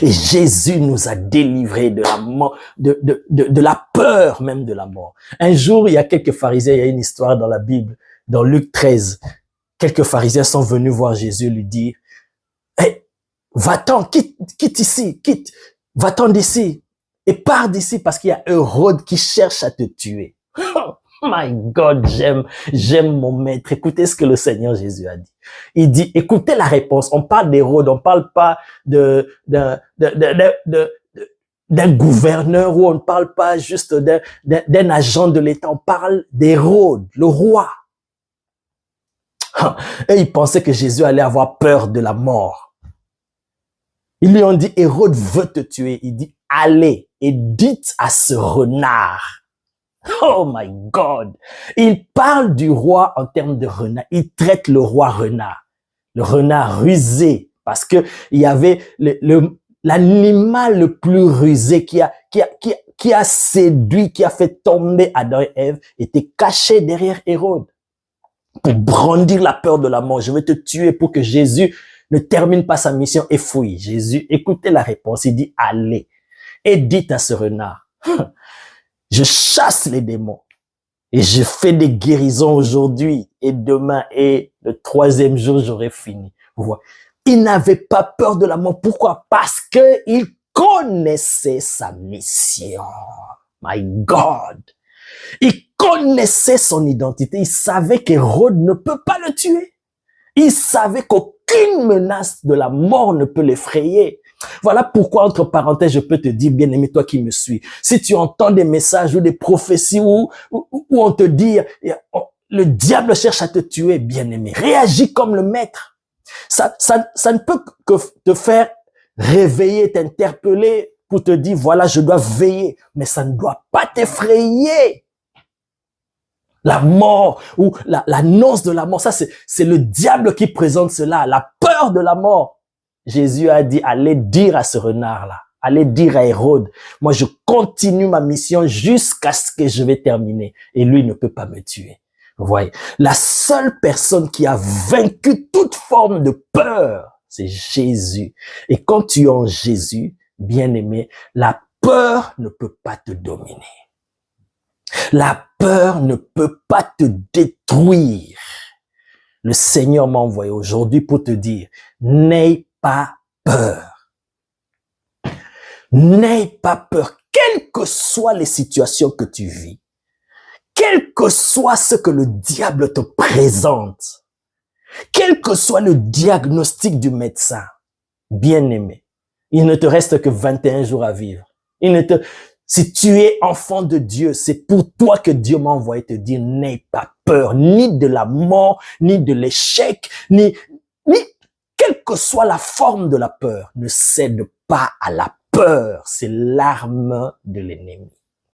Et Jésus nous a délivrés de la mort, de la peur même de la mort. Un jour, il y a quelques pharisiens, il y a une histoire dans la Bible, dans Luc 13. Quelques pharisiens sont venus voir Jésus lui dire, hey, va-t'en, quitte ici, va-t'en d'ici et pars d'ici parce qu'il y a Hérode qui cherche à te tuer. Oh my God, j'aime mon maître. Écoutez ce que le Seigneur Jésus a dit. Il dit, écoutez la réponse. On parle d'Hérode, on parle pas d'un gouverneur ou on ne parle pas juste d'un agent de l'État. On parle d'Hérode, le roi. Et il pensait que Jésus allait avoir peur de la mort. Ils lui ont dit, Hérode veut te tuer. Il dit, allez et dites à ce renard. Oh my God! Il parle du roi en termes de renard. Il traite le roi renard. Le renard rusé. Parce que il y avait l'animal le plus rusé qui a séduit, qui a fait tomber Adam et Ève, était caché derrière Hérode. Pour brandir la peur de la mort. Je vais te tuer pour que Jésus ne termine pas sa mission et fouille. Jésus, écoutez la réponse. Il dit, allez et dites à ce renard. Je chasse les démons et je fais des guérisons aujourd'hui et demain et le 3e jour, j'aurai fini. Vous voyez, il n'avait pas peur de la mort. Pourquoi? Parce que il connaissait sa mission. My God! Il connaissait son identité. Il savait qu'Hérode ne peut pas le tuer. Il savait qu'aucune menace de la mort ne peut l'effrayer. Voilà pourquoi, entre parenthèses, je peux te dire, bien-aimé, toi qui me suis, si tu entends des messages ou des prophéties où on te dit, le diable cherche à te tuer, bien-aimé, réagis comme le maître. Ça ne peut que te faire réveiller, t'interpeller pour te dire, voilà, je dois veiller, mais ça ne doit pas t'effrayer. La mort ou l'annonce de la mort, ça c'est le diable qui présente cela, la peur de la mort. Jésus a dit, allez dire à ce renard-là, allez dire à Hérode, moi je continue ma mission jusqu'à ce que je vais terminer. Et lui ne peut pas me tuer. Vous voyez, la seule personne qui a vaincu toute forme de peur, c'est Jésus. Et quand tu es en Jésus, bien-aimé, la peur ne peut pas te dominer. La peur ne peut pas te détruire. Le Seigneur m'a envoyé aujourd'hui pour te dire, n'aie pas peur. N'aie pas peur, quelles que soient les situations que tu vis, quel que soit ce que le diable te présente, quel que soit le diagnostic du médecin, bien-aimé, il ne te reste que 21 jours à vivre. Si tu es enfant de Dieu, c'est pour toi que Dieu m'a envoyé te dire, n'aie pas peur, ni de la mort, ni de l'échec, ni quelle que soit la forme de la peur, ne cède pas à la peur. C'est l'arme de l'ennemi.